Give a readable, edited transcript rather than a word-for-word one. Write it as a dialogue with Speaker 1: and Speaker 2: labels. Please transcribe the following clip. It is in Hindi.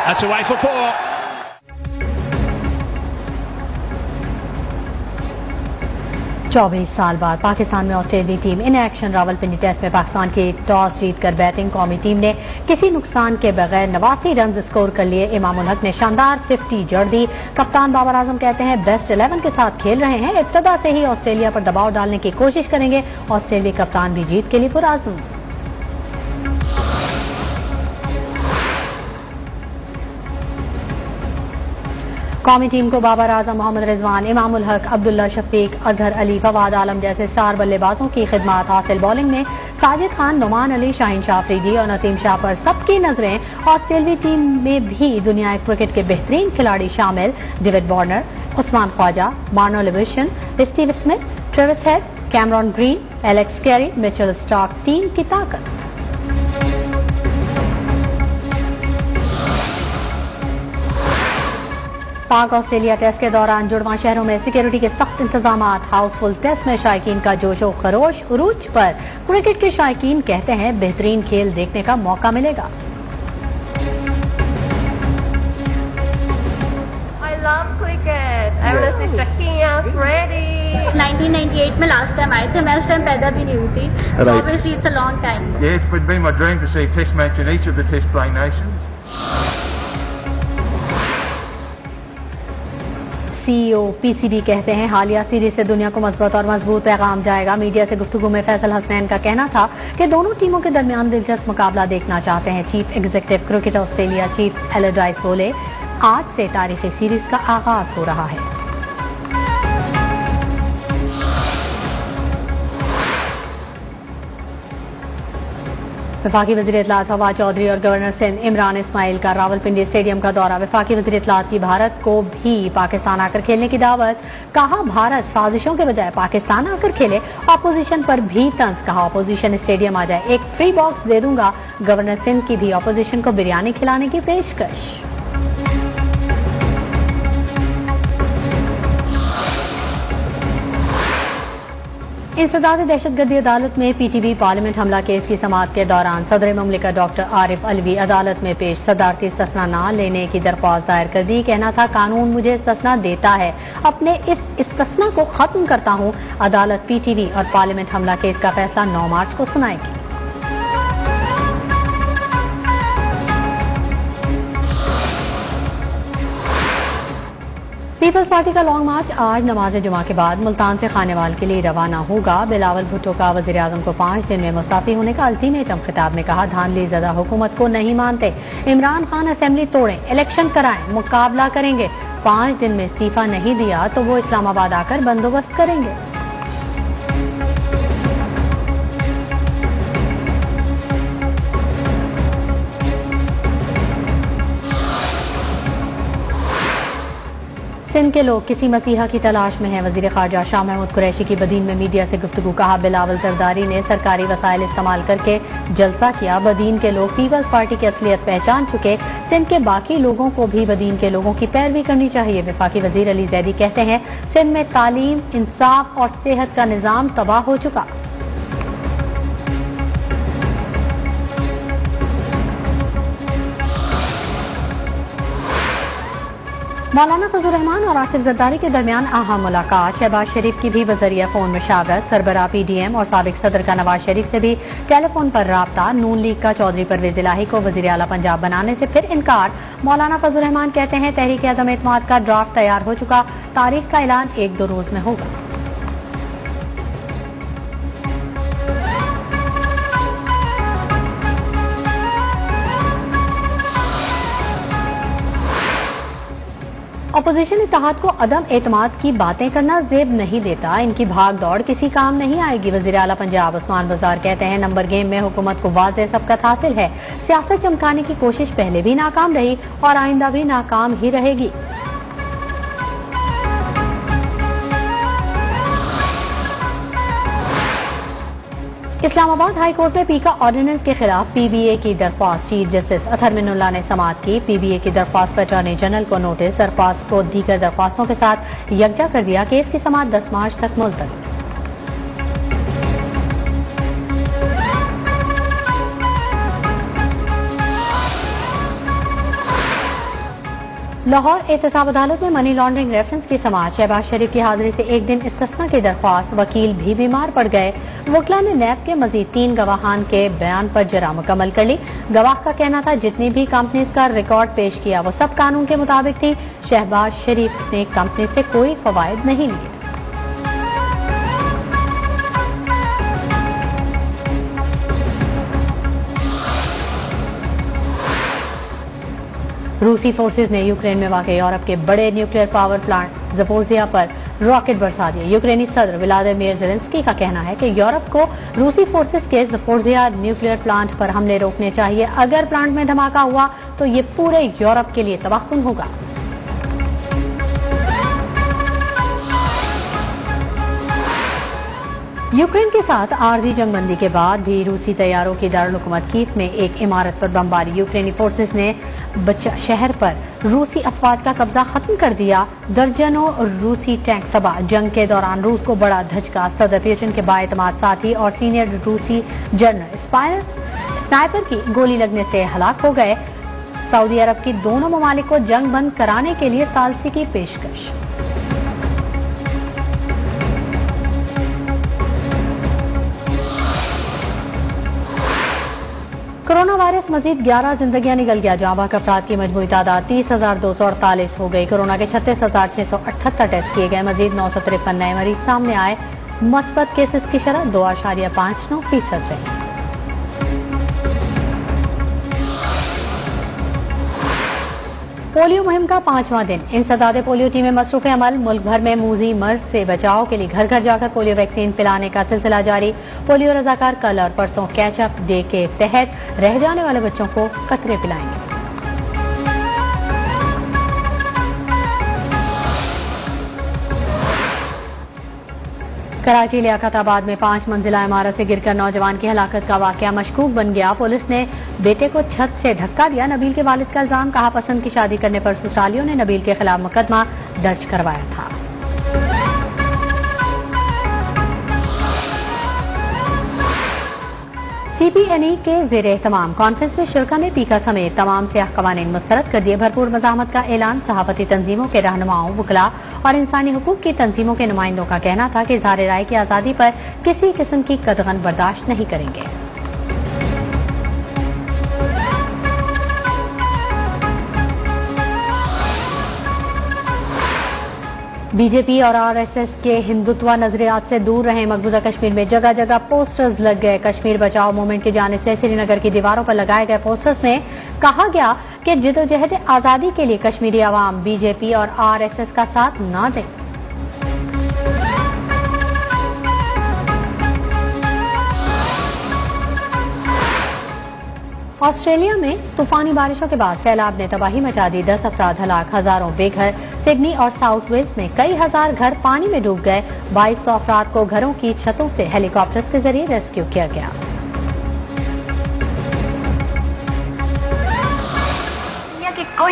Speaker 1: That's away for 4.
Speaker 2: चौबीस साल बाद पाकिस्तान में ऑस्ट्रेलियाई team in action Rawalpindi test में पाकिस्तान की टॉस जीतकर बैटिंग कौमी टीम ने किसी नुकसान के बगैर 89 रन स्कोर कर लिए। इमाम उल हक ने शानदार 50 जड़ दी। कप्तान बाबर आजम कहते हैं बेस्ट 11 के साथ खेल रहे हैं, इब्तदा से ही ऑस्ट्रेलिया पर दबाव डालने की कोशिश करेंगे। ऑस्ट्रेलियाई कप्तान भी जीत के लिए पुरआज़म। कौमी टीम को बाबर आजम, मोहम्मद रिजवान, इमाम उल हक, अब्दुल्ला शफीक, अजहर अली, फवाद आलम जैसे स्टार बल्लेबाजों की खिदमत हासिल। बॉलिंग में साजिद खान, नुमान अली, शाहीन शाह अफरीदी और नसीम शाह पर सबकी नजरें। ऑस्ट्रेलियाई टीम में भी दुनिया क्रिकेट के बेहतरीन खिलाड़ी शामिल। David Warner, Usman Khawaja, Marnus Labuschagne, Steve Smith, Travis Head, Cameron Green, Alex Carey, Mitchell Starc team की ताकत। पाक ऑस्ट्रेलिया टेस्ट के दौरान जुड़वां शहरों में सिक्योरिटी के सख्त इंतजाम। हाउसफुल टेस्ट में शायकीन का जोशो खरोश उरूज पर। क्रिकेट के शायकीन कहते हैं बेहतरीन खेल देखने का मौका मिलेगा।
Speaker 3: I love cricket. I want to see Shakira, Freddie. 1998 में लास्ट टाइम आए थे, मैं उस टाइम पैदा भी नहीं हुई थी. So obviously it's a long time.
Speaker 4: Yes, it's been my dream to see a test match in each of the test playing nations.
Speaker 2: CEO PCB कहते हैं हालिया सीरीज से दुनिया को मजबूत पैगाम जाएगा। मीडिया से गुफ्तगू में फैसल हसनैन का कहना था कि दोनों टीमों के दरमियान दिलचस्प मुकाबला देखना चाहते हैं। Chief executive Cricket Australia chief एलेडाइस बोले आज से तारीखी सीरीज का आगाज हो रहा है। वफाकी वज़ीर इत्तलात फवाद चौधरी और गवर्नर सिंध इमरान इस्माइल का रावलपिंडी स्टेडियम का दौरा। वफाकी वज़ीर इत्तलात की भारत को भी पाकिस्तान आकर खेलने की दावत। कहा भारत साजिशों के बजाय पाकिस्तान आकर खेले। अपोजिशन पर भी तंज। कहा अपोजिशन स्टेडियम आ जाए, एक फ्री बॉक्स दे दूंगा। गवर्नर सिंध की भी अपोजिशन को बिरयानी खिलाने की पेशकश। इंसदाद दहशतगर्दी अदालत में पीटीवी पार्लियामेंट हमला केस की समाअत के दौरान सदर मुमलिकत डॉक्टर आरिफ अलवी अदालत में पेश। सदारती इस्तिस्ना न लेने की दरख्वास्त दायर कर दी। कहना था कानून मुझे इस्तिस्ना देता है, अपने इस इस्तिस्ना को खत्म करता हूं। अदालत पीटीवी और पार्लियामेंट हमला केस का फैसला 9 मार्च को सुनाएगी। पीपल्स पार्टी का लॉन्ग मार्च आज नमाज जुमा के बाद मुल्तान से खानेवाल के लिए रवाना होगा। बिलावल भुट्टो का वज़ीर आज़म को 5 दिन में मुस्ताफी होने का अल्टीमेटम। खिताब में कहा धांधली ज़दा हुकूमत को नहीं मानते। इमरान खान असेंबली तोड़ें, इलेक्शन कराएं, मुकाबला करेंगे। 5 दिन में इस्तीफा नहीं दिया तो वो इस्लामाबाद आकर बंदोबस्त करेंगे। सिंध के लोग किसी मसीहा की तलाश में हैं। वजीर खारजा शाह महमूद कुरैशी की बदीन में मीडिया से गुफ्तगू। कहा बिलावल जरदारी ने सरकारी वसाइल इस्तेमाल करके जलसा किया। बदीन के लोग पीपल्स पार्टी की असलियत पहचान चुके। सिंध के बाकी लोगों को भी बदीन के लोगों की पैरवी करनी चाहिए। वफाकी वजीर अली जैदी कहते हैं सिंध में तालीम, इंसाफ और सेहत का निजाम तबाह हो चुका। मौलाना फजल रहमान और आसिफ जरदारी के दरमियान अहम मुलाकात। शहबाज शरीफ की भी बजरिया फोन मुशावरत। सरबराह पीडीएम और साबिक सदर का नवाज शरीफ से भी टेलीफोन पर राब्ता। नून लीग का चौधरी परवेज इलाही को वजीर आला पंजाब बनाने से फिर इनकार। मौलाना फजल रहमान कहते हैं तहरीक अदम एतमाद का ड्राफ्ट तैयार हो चुका, तारीख का ऐलान 1-2 रोज में होगा। अपोजिशन इत्तेहाद को अदम एतमाद की बातें करना जेब नहीं देता। इनकी भाग दौड़ किसी काम नहीं आएगी। वज़ीर आला पंजाब उस्मान बाजार कहते हैं नंबर गेम में हुकूमत को वाज़ेह सबकत हासिल है। सियासत चमकाने की कोशिश पहले भी नाकाम रही और आइंदा भी नाकाम ही रहेगी। इस्लामाबाद हाई कोर्ट में पीका ऑर्डिनेंस के खिलाफ पीबीए की दरख्वास्त। चीफ जस्टिस अतहर मिनुल्लाह ने समाअत की। पीबीए की दरख्वास्त पर अटॉर्नी जनरल को नोटिस। दरख्वास्त को दीगर दरख्वास्तों के साथ यकजा कर दिया। केस की समाअत 10 मार्च तक मुलतवी। लाहौर एहतसाब अदालत में मनी लॉन्ड्रिंग रेफरेंस की समाअत। शहबाज शरीफ की हाजिरी से एक दिन इस्तिस्ना की दरख्वास्त। वकील भी बीमार पड़ गए। वकला ने नैब के मजीद 3 गवाहान के बयान पर जरा मुकम्मल कर ली। गवाह का कहना था जितनी भी कंपनीज का रिकॉर्ड पेश किया वो सब कानून के मुताबिक थी। शहबाज शरीफ ने कंपनी से कोई फवायद नहीं लिए। रूसी फोर्सेज ने यूक्रेन में वाक़ यूरोप के बड़े न्यूक्लियर पावर प्लांट ज़पोरिज़िया पर रॉकेट बरसा दिए। यूक्रेनी सदर व्लादिमीर ज़ेलेंस्की का कहना है कि यूरोप को रूसी फोर्सेज के ज़पोरिज़िया न्यूक्लियर प्लांट पर हमले रोकने चाहिए। अगर प्लांट में धमाका हुआ तो ये पूरे यूरोप के लिए तबाहकुन होगा। यूक्रेन के साथ आर्जी जंगबंदी के बाद भी रूसी तैयारों की दारुल-हुकूमत कीव में एक इमारत पर बमबारी। यूक्रेनी फोर्सेस ने बच्चा शहर पर रूसी अफवाज का कब्जा खत्म कर दिया। दर्जनों रूसी टैंक तबाह। जंग के दौरान रूस को बड़ा धचका। सदर पुतिन के बाएतमाद साथी और सीनियर रूसी जनरल स्नाइपर की गोली लगने से हलाक हो गए। सऊदी अरब की दोनों ममालिक को जंग बंद कराने के लिए सालसी की पेशकश। कोरोना वायरस मजीद 11 जिंदगियां निकल गया। जाँ बाक अफराद की मजमूई तादाद 30,248 हो गई। कोरोना के 36,678 टेस्ट किए गए। मजीद 953 नए मरीज सामने आए। मस्बत केसेस की शरह 2.59% रही। पोलियो मुहिम का 5वां दिन। इंसदादे पोलियो टीमें मसरूफ अमल। मुल्क भर में मूजी मर्ज से बचाव के लिए घर घर जाकर पोलियो वैक्सीन पिलाने का सिलसिला जारी। पोलियो रजाकार कल और परसों कैचअप डे के तहत रह जाने वाले बच्चों को कतरे पिलाएंगे। कराची लियाकताबाद में 5 मंजिला इमारत से गिरकर नौजवान की हलाकत का वाकया मशकूक बन गया। पुलिस ने बेटे को छत से धक्का दिया। नबील के वालिद का इल्जाम। कहा पसंद की शादी करने पर ससुरालियों ने नबील के खिलाफ मुकदमा दर्ज करवाया था। CPNE के ज़ेरे एहतमाम कॉन्फ्रेंस में शुरा ने टीका समेत तमाम सियाह कवानीन मुस्तरद कर दिए। भरपूर मज़ाहमत का ऐलान। सहाफ़ती तंजीमों के रहनुमाओं, वकला और इंसानी हुकूक की तंजीमों के नुमाइंदों का कहना था कि इज़हार राय की आज़ादी पर किसी किस्म की कदगन बर्दाश्त नहीं करेंगे। बीजेपी और RSS के हिंदुत्व नजरियात से दूर रहे। मकबूजा कश्मीर में जगह जगह पोस्टर्स लग गए। कश्मीर बचाओ मूवमेंट की जानिब से श्रीनगर की दीवारों पर लगाए गए पोस्टर्स में कहा गया कि जिदोजहद आजादी के लिए कश्मीरी आवाम बीजेपी और RSS का साथ न दें। ऑस्ट्रेलिया में तूफानी बारिशों के बाद सैलाब ने तबाही मचा दी। 10 अफराद हलाक, हजारों बेघर। सिडनी और साउथ वेल्स में कई हजार घर पानी में डूब गए। 2200 अफराद को घरों की छतों से हेलीकॉप्टर्स के जरिए रेस्क्यू किया गया।